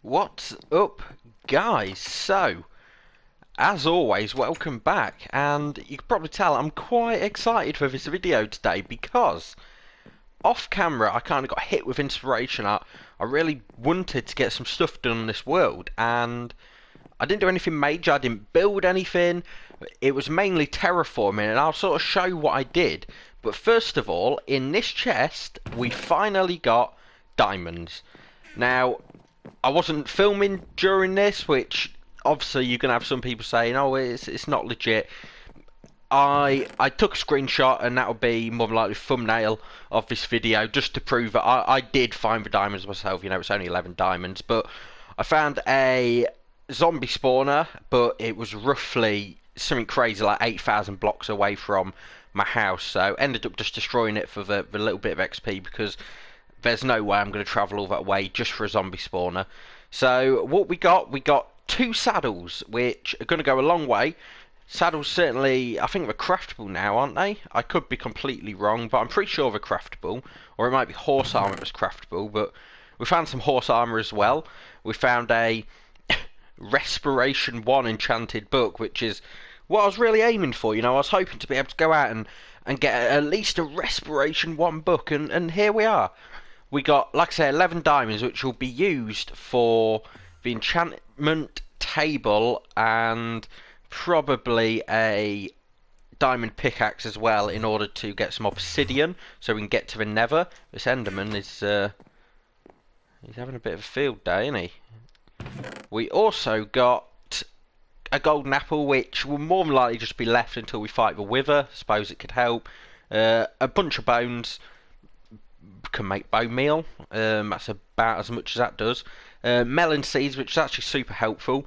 What's up, guys? So, as always, welcome back, and you can probably tell I'm quite excited for this video today because off camera I kind of got hit with inspiration. I really wanted to get some stuff done in this world, and I didn't do anything major. I didn't build anything. It was mainly terraforming, and I'll sort of show what I did. But first of all, in this chest we finally got diamonds. Now, I wasn't filming during this, which obviously you're gonna have some people saying, "Oh, it's not legit." I took a screenshot, and that will be more than likely thumbnail of this video, just to prove that I did find the diamonds myself. You know, it's only 11 diamonds, but I found a zombie spawner, but it was roughly something crazy like 8,000 blocks away from my house, so ended up just destroying it for the little bit of XP because there's no way I'm going to travel all that way just for a zombie spawner. So what we got two saddles, which are going to go a long way. Saddles certainly, I think they're craftable now, aren't they? I could be completely wrong, but I'm pretty sure they're craftable. Or it might be horse armor that's craftable, but we found some horse armor as well. We found a Respiration 1 enchanted book, which is what I was really aiming for. You know, I was hoping to be able to go out and get at least a Respiration 1 book, and here we are. We got, like I say, 11 diamonds, which will be used for the enchantment table and probably a diamond pickaxe as well, in order to get some obsidian so we can get to the nether. This Enderman is he's having a bit of a field day, isn't he? We also got a golden apple, which will more than likely just be left until we fight the wither. Suppose it could help. A bunch of bones. Can make bone meal. That's about as much as that does. Melon seeds, which is actually super helpful.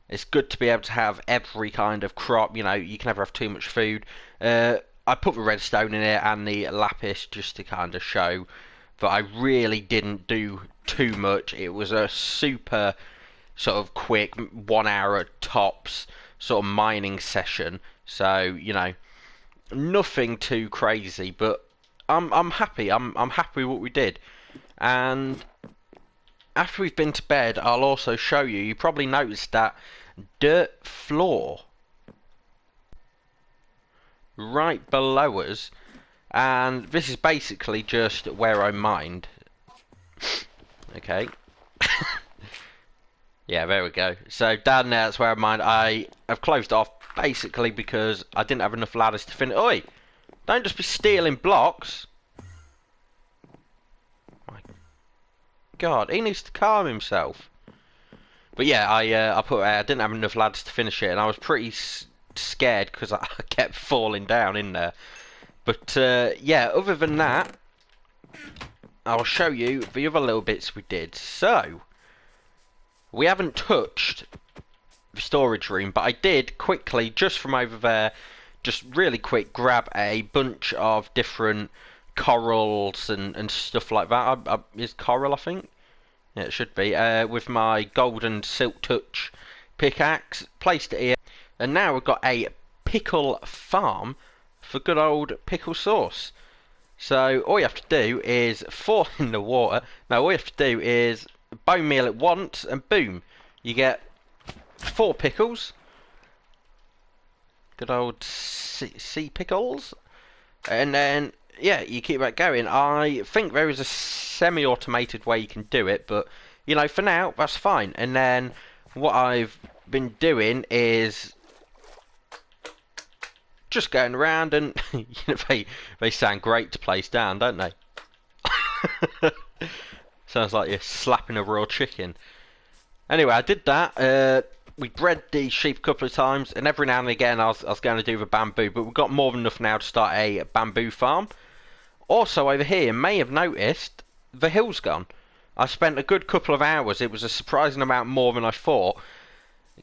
It's good to be able to have every kind of crop. You know, you can never have too much food. I put the redstone in it and the lapis just to kind of show that I really didn't do too much. It was a super sort of quick 1 hour tops sort of mining session. So, you know, nothing too crazy, but I'm happy. I'm happy with what we did. And after we've been to bed, I'll also show you. You probably noticed that dirt floor right below us, and this is basically just where I mined. Okay. Yeah, there we go. So down there, that's where I mined. I have closed it off basically because I didn't have enough ladders to finish. Oi! Don't just be stealing blocks. My God, he needs to calm himself. But yeah, I didn't have enough ladders to finish it, and I was pretty scared because I kept falling down in there. But yeah, other than that, I'll show you the other little bits we did. So we haven't touched the storage room, but I did quickly, just from over there, just really quick, grab a bunch of different corals and stuff like that. Is coral, I think? Yeah, it should be. With my golden silk touch pickaxe, placed it here. And now we've got a pickle farm for good old pickle sauce. So all you have to do is fall in the water. Now all you have to do is bone meal it once, and boom, you get 4 pickles. Good old sea pickles. And then, yeah, you keep that going. I think there is a semi-automated way you can do it, but, you know, for now, that's fine. And then what I've been doing is just going around, and you know, they sound great to place down, don't they? Sounds like you're slapping a raw chicken. Anyway, I did that. We bred the sheep a couple of times, and every now and again I was going to do the bamboo, but we've got more than enough now to start a bamboo farm. Also over here, you may have noticed the hill's gone. I spent a good couple of hours, it was a surprising amount more than I thought,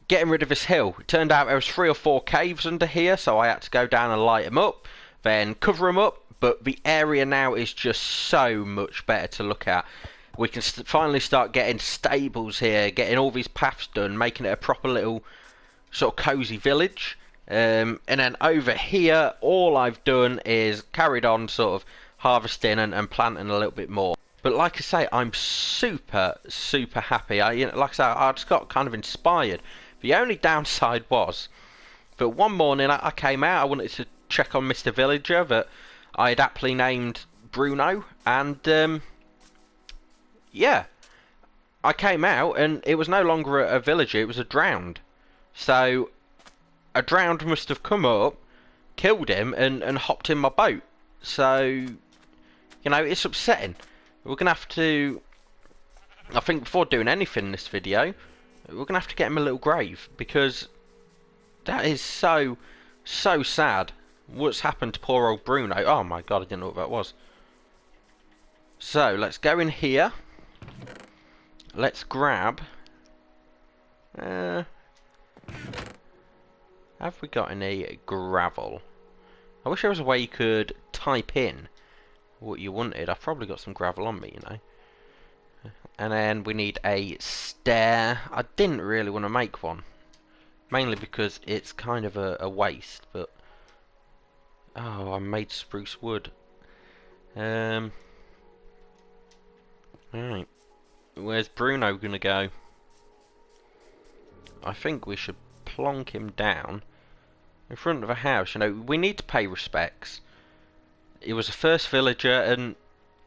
getting rid of this hill. It turned out there was 3 or 4 caves under here, so I had to go down and light them up, then cover them up, but the area now is just so much better to look at. We can finally start getting stables here, getting all these paths done, making it a proper little sort of cozy village. And then over here, all I've done is carried on sort of harvesting and planting a little bit more. But like I say, I'm super, super happy. Like I say, I just got kind of inspired. The only downside was that one morning I came out, I wanted to check on Mr. Villager that I had aptly named Bruno, and yeah, I came out and it was no longer a villager, it was a drowned. So a drowned must have come up, killed him, and hopped in my boat. So, it's upsetting. We're going to have to, I think before doing anything in this video, we're going to have to get him a little grave, because that is so, so sad. What's happened to poor old Bruno? Oh my god, I didn't know what that was. So, let's go in here. Let's grab... have we got any gravel? I wish there was a way you could type in what you wanted. I've probably got some gravel on me, And then we need a stair. I didn't really want to make one. Mainly because it's kind of a waste, but... Oh, I made spruce wood. Alright. Where's Bruno gonna go? I think we should plonk him down in front of a house. We need to pay respects. He was the first villager, and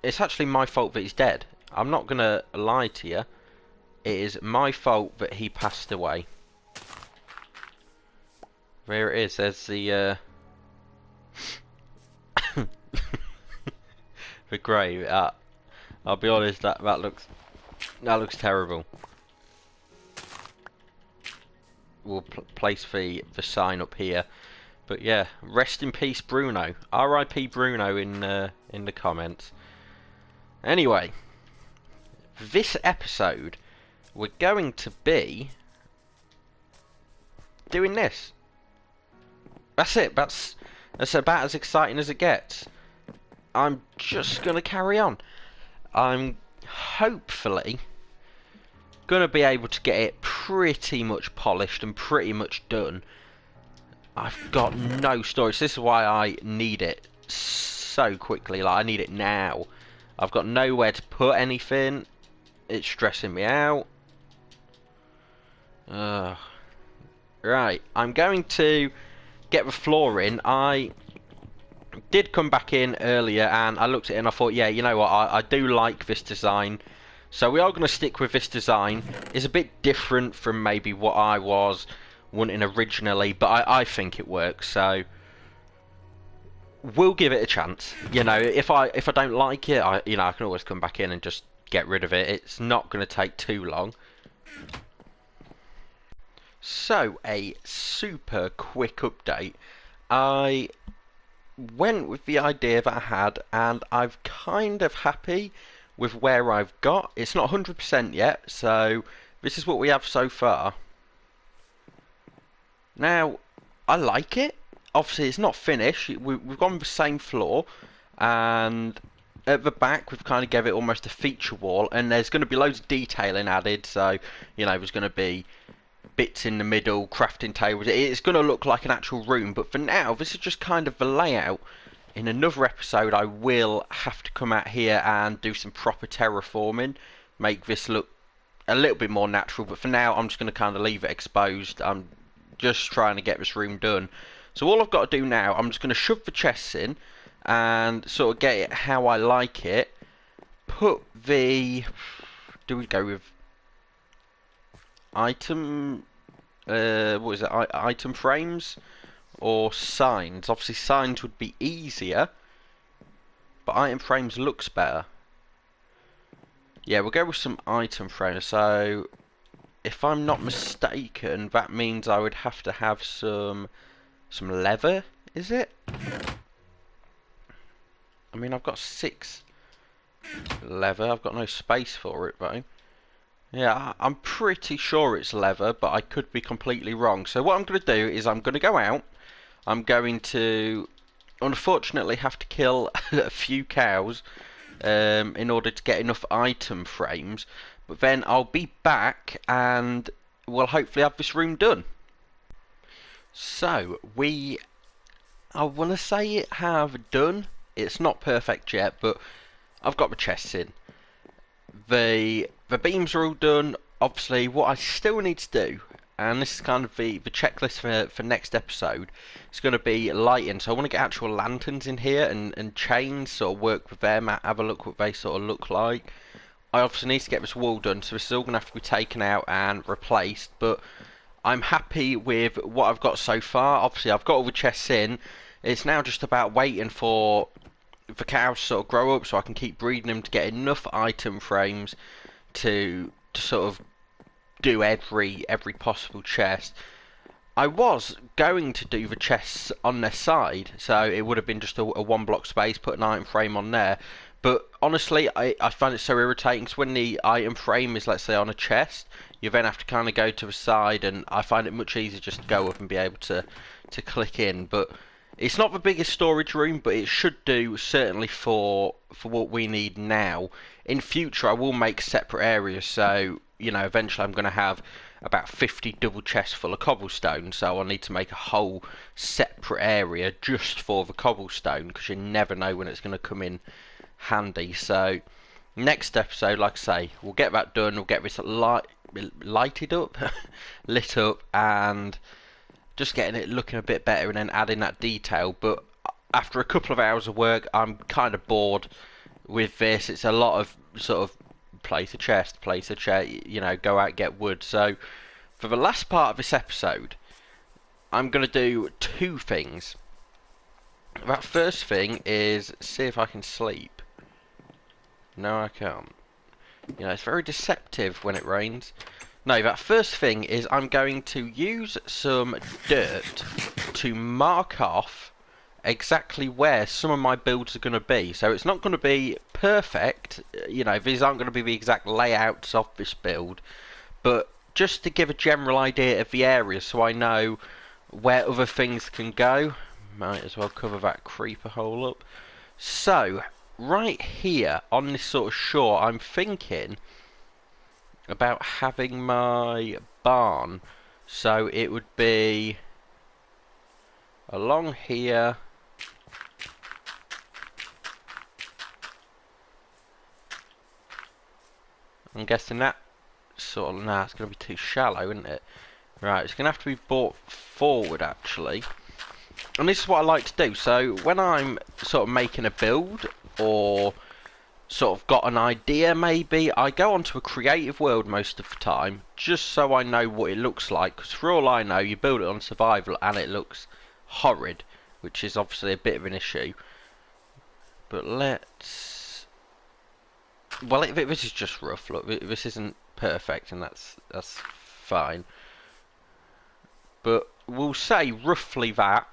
it's actually my fault that he's dead. I'm not gonna lie to you. It is my fault that he passed away. There it is. There's the the grave. I'll be honest. That looks terrible. We'll place the sign up here. But yeah, rest in peace, Bruno. R.I.P. Bruno in the comments. Anyway, this episode we're going to be doing this. That's it. That's about as exciting as it gets. I'm just gonna carry on. I'm hopefully gonna be able to get it pretty much polished and pretty much done. I've got no storage. This is why I need it so quickly. Like, I need it now. I've got nowhere to put anything. It's stressing me out. Right, I'm going to get the floor in. I did come back in earlier and I looked at it and I thought, yeah, you know what, I do like this design. So we are going to stick with this design. It's a bit different from maybe what I was wanting originally, but I think it works, so we'll give it a chance. If I don't like it, I can always come back in and just get rid of it. It's not going to take too long. So, a super quick update. I went with the idea that I had, and I'm kind of happy with where I've got. It's not 100% yet, so this is what we have so far. Now, I like it. Obviously, it's not finished. We've gone with the same floor, and at the back, we've kind of gave it almost a feature wall, and there's going to be loads of detailing added, so, there's going to be bits in the middle, crafting tables. It's going to look like an actual room, but for now, this is just kind of the layout. In another episode, I will have to come out here and do some proper terraforming, make this look a little bit more natural, but for now, I'm just going to kind of leave it exposed. I'm just trying to get this room done. So all I've got to do now, I'm just going to shove the chests in and sort of get it how I like it. Put the... Do we go with item... what is it? Item frames? Or signs? Obviously signs would be easier, but item frames looks better. Yeah, we'll go with some item frames. So, if I'm not mistaken, that means I would have to have some leather, is it? I mean, I've got 6 leather. I've got no space for it, though. Yeah, I'm pretty sure it's leather, but I could be completely wrong. So what I'm going to do is I'm going to go out. I'm going to, unfortunately, have to kill a few cows in order to get enough item frames. But then I'll be back and we'll hopefully have this room done. So, I want to say it have done. It's not perfect yet, but I've got my chests in. The beams are all done. Obviously, what I still need to do, and this is kind of the checklist for next episode, it's going to be lighting. So I want to get actual lanterns in here and chains, sort of work with them, have a look what they sort of look like. I obviously need to get this wall done, so this is all going to have to be taken out and replaced, but I'm happy with what I've got so far. Obviously, I've got all the chests in. It's now just about waiting for the cows to sort of grow up so I can keep breeding them to get enough item frames to sort of do every possible chest. I was going to do the chests on their side, so it would have been just a one block space, put an item frame on there. But honestly, I find it so irritating because when the item frame is, let's say, on a chest, you then have to kind of go to the side, and I find it much easier just to go up and be able to click in. But it's not the biggest storage room, but it should do certainly for what we need now. In future, I will make separate areas, so you know, eventually I'm going to have about 50 double chests full of cobblestone, so I'll need to make a whole separate area just for the cobblestone, because you never know when it's going to come in handy. So next episode, like I say, we'll get that done, we'll get this lighted up, lit up, and just getting it looking a bit better, and then adding that detail. But after a couple of hours of work, I'm kind of bored with this. It's a lot of sort of place a chest, you know, go out, get wood. So for the last part of this episode, I'm going to do two things. That first thing is see if I can sleep. No, I can't. You know, it's very deceptive when it rains. No, that first thing is I'm going to use some dirt to mark off exactly where some of my builds are going to be. So it's not going to be perfect, you know, these aren't going to be the exact layouts of this build, but just to give a general idea of the area so I know where other things can go. Might as well cover that creeper hole up. So right here on this sort of shore, I'm thinking about having my barn, so it would be along here. I'm guessing that sort of, nah, it's going to be too shallow, isn't it? Right, it's going to have to be brought forward, actually. And this is what I like to do. So when I'm sort of making a build, or sort of got an idea maybe, I go onto a creative world most of the time, just so I know what it looks like. Because for all I know, you build it on survival and it looks horrid, which is obviously a bit of an issue. But let's... well, this is just rough. Look, this isn't perfect, and that's fine. But we'll say roughly that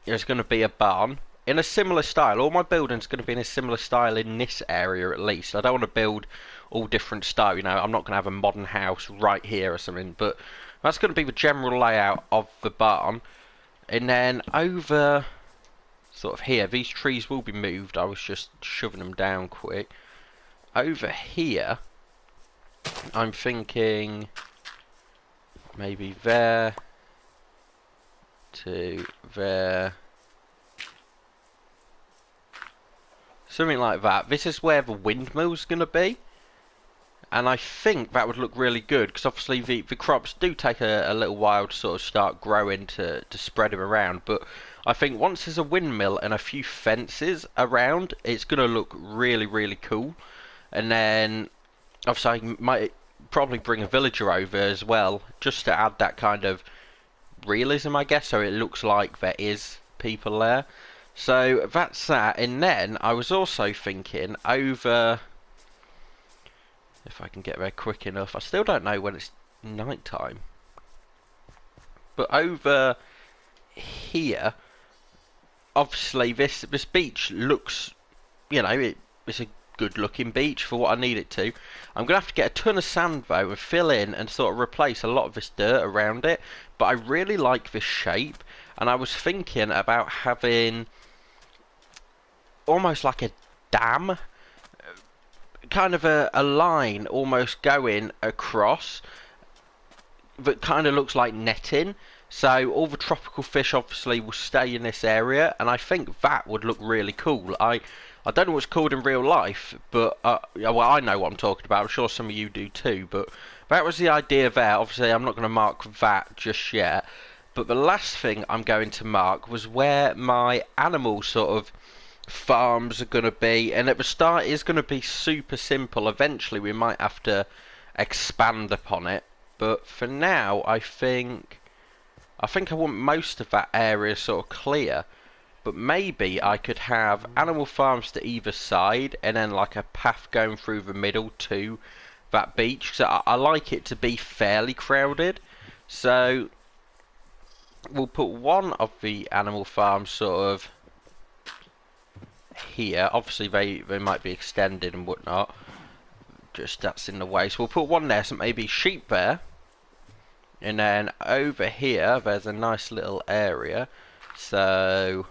there's going to be a barn in a similar style. All my building's going to be in a similar style in this area, at least. I don't want to build all different style. You know, I'm not going to have a modern house right here or something. But that's going to be the general layout of the barn. And then over sort of here, these trees will be moved. I was just shoving them down quick. Over here, I'm thinking maybe there to there, something like that. This is where the windmill's going to be, and I think that would look really good, because obviously the crops do take a little while to sort of start growing to spread them around, but I think once there's a windmill and a few fences around, it's going to look really, really cool. And then obviously I might probably bring a villager over as well, just to add that kind of realism, I guess, so it looks like there is people there. So that's that. And then I was also thinking over, if I can get there quick enough, I still don't know when it's night time, but over here, obviously this beach looks, you know, it's a good looking beach for what I need it to. I'm gonna have to get a ton of sand though and fill in and sort of replace a lot of this dirt around it, but I really like this shape, and I was thinking about having almost like a dam, kind of a line almost going across that kind of looks like netting, so all the tropical fish obviously will stay in this area, and I think that would look really cool. I don't know what it's called in real life, but yeah, well, I know what I'm talking about. I'm sure some of you do too. But that was the idea there. Obviously, I'm not going to mark that just yet. But the last thing I'm going to mark was where my animal sort of farms are going to be. And at the start, it's going to be super simple. Eventually, we might have to expand upon it. But for now, I think I want most of that area sort of clear. But maybe I could have animal farms to either side, and then like a path going through the middle to that beach. So I like it to be fairly crowded. So we'll put one of the animal farms sort of here. Obviously they might be extended and whatnot. Just that's in the way. So we'll put one there, so maybe sheep there. And then over here there's a nice little area. So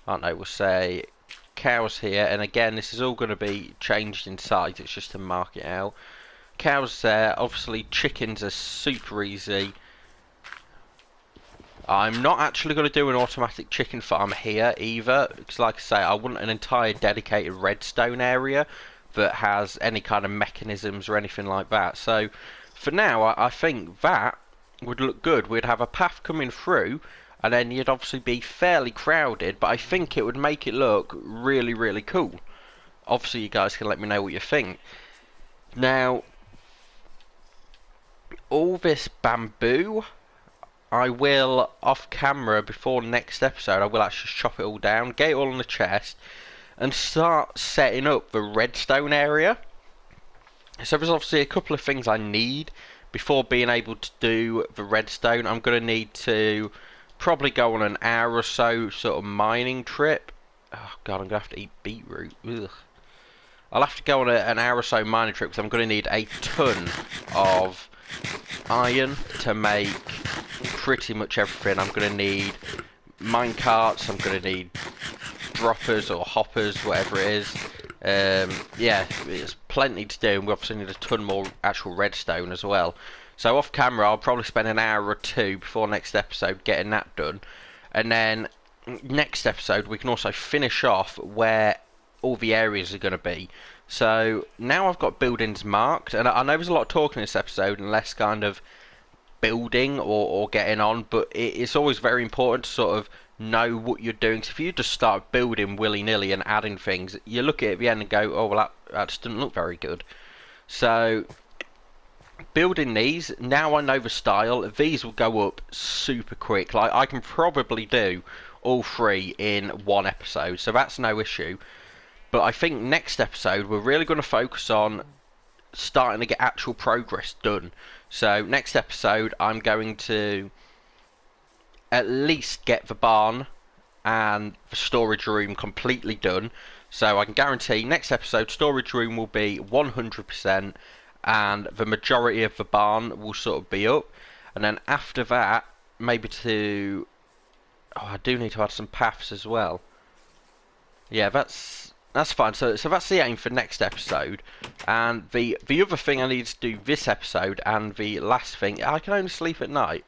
I don't know, we'll say cows here, and again this is all going to be changed in size, it's just to mark it out. Cows there, obviously chickens are super easy. I'm not actually going to do an automatic chicken farm here either, because like I say, I want an entire dedicated redstone area that has any kind of mechanisms or anything like that. So for now I think that would look good. We'd have a path coming through, and then you'd obviously be fairly crowded, but I think it would make it look really, really cool. Obviously, you guys can let me know what you think. Now, all this bamboo, I will, off camera, before next episode, I will actually chop it all down, get it all on the chest, and start setting up the redstone area. So there's obviously a couple of things I need before being able to do the redstone. I'm going to need to probably go on an hour or so sort of mining trip. Oh god, I'm going to have to eat beetroot. Ugh. I'll have to go on an hour or so mining trip because I'm going to need a ton of iron to make pretty much everything. I'm going to need mine carts, I'm going to need droppers or hoppers, whatever it is. Yeah, it's plenty to do, and we obviously need a ton more actual redstone as well. So off camera I'll probably spend an hour or two before next episode getting that done, and then next episode we can also finish off where all the areas are going to be. So now I've got buildings marked, and I know there's a lot of talking in this episode and less kind of building or getting on, but it's always very important to sort of know what you're doing. So if you just start building willy-nilly and adding things, you look at it at the end and go, oh well, that just didn't look very good. So building these, now I know the style, these will go up super quick. Like I can probably do all three in one episode, so that's no issue. But I think next episode we're really going to focus on starting to get actual progress done. So next episode I'm going to at least get the barn and the storage room completely done. So I can guarantee next episode storage room will be 100%, and the majority of the barn will sort of be up. And then after that, maybe to... oh, I do need to add some paths as well. Yeah, that's fine. So that's the aim for next episode. And the other thing I need to do this episode, and the last thing, I can only sleep at night.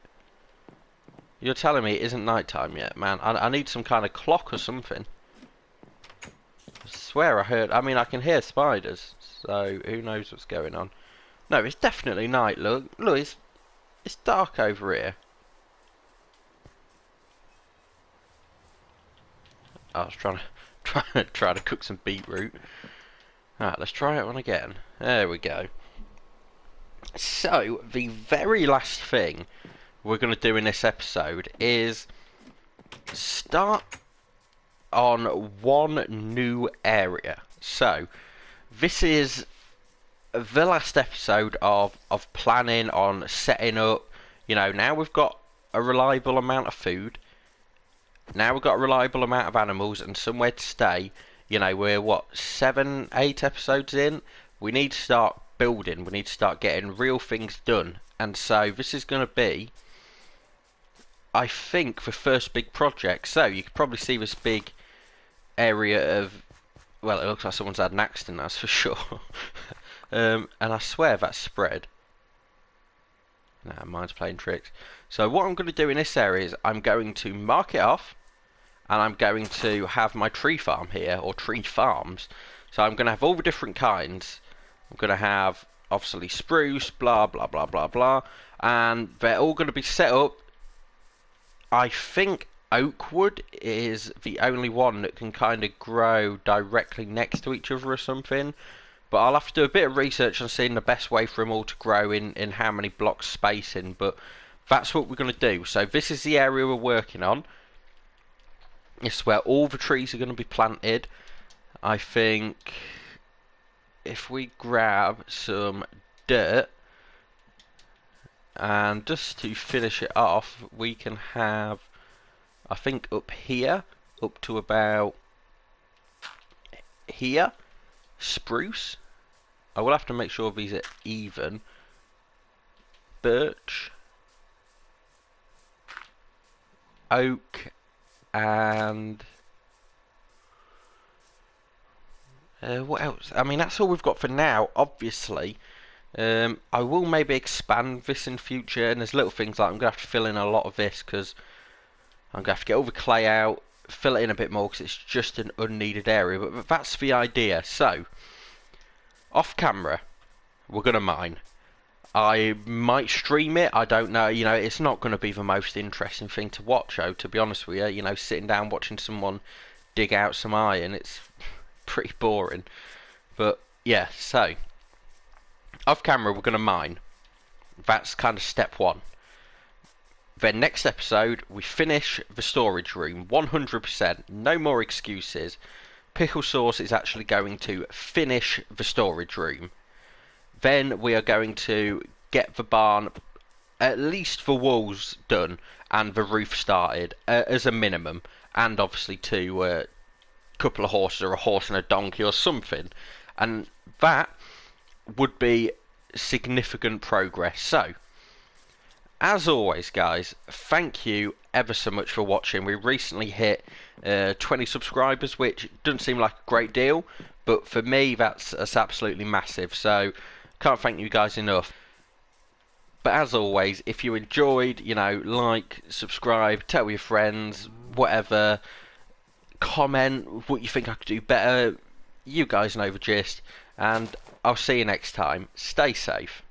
You're telling me it isn't night time yet, man. I need some kind of clock or something. I swear I heard... I mean, I can hear spiders, so who knows what's going on. No, it's definitely night, look. Look, it's dark over here. I was trying to cook some beetroot. Alright, let's try it one again. There we go. So, the very last thing we're going to do in this episode is start on one new area. So this is the last episode of planning on setting up. You know, now we've got a reliable amount of food, now we've got a reliable amount of animals and somewhere to stay. You know, we're what, 7, 8 episodes in. We need to start building, we need to start getting real things done. And so this is going to be, I think, the first big project. So you can probably see this big area of, well, it looks like someone's had an accident, that's for sure. And I swear that's spread. Nah, mine's playing tricks. So what I'm going to do in this area is I'm going to mark it off, and I'm going to have my tree farm here, or tree farms. So I'm going to have all the different kinds. I'm going to have, obviously, spruce, blah, blah, blah, blah, blah, and they're all going to be set up. I think oak wood is the only one that can kind of grow directly next to each other or something. But I'll have to do a bit of research on seeing the best way for them all to grow in how many blocks spacing. But that's what we're going to do. So this is the area we're working on. This is where all the trees are going to be planted. I think if we grab some dirt, and just to finish it off, we can have, I think up here, up to about here, spruce. I will have to make sure these are even. Birch, oak, and what else? I mean, that's all we've got for now, obviously. I will maybe expand this in future, and there's little things like I'm going to have to fill in a lot of this because I'm going to have to get all the clay out, fill it in a bit more because it's just an unneeded area, but that's the idea. So, off camera, we're going to mine. I might stream it, I don't know, you know, it's not going to be the most interesting thing to watch, though, to be honest with you know, sitting down watching someone dig out some iron, it's pretty boring. But, yeah, so, off camera we're going to mine. That's kind of step one. Then next episode, we finish the storage room, 100%, no more excuses. Pickle Sauce is actually going to finish the storage room. Then we are going to get the barn, at least the walls done, and the roof started, as a minimum. And obviously to couple of horses, or a horse and a donkey, or something. And that would be significant progress. So, as always, guys, thank you ever so much for watching. We recently hit 20 subscribers, which doesn't seem like a great deal, but for me, that's absolutely massive. So, can't thank you guys enough. But as always, if you enjoyed, you know, like, subscribe, tell your friends, whatever, comment what you think I could do better. You guys know the gist, and I'll see you next time. Stay safe.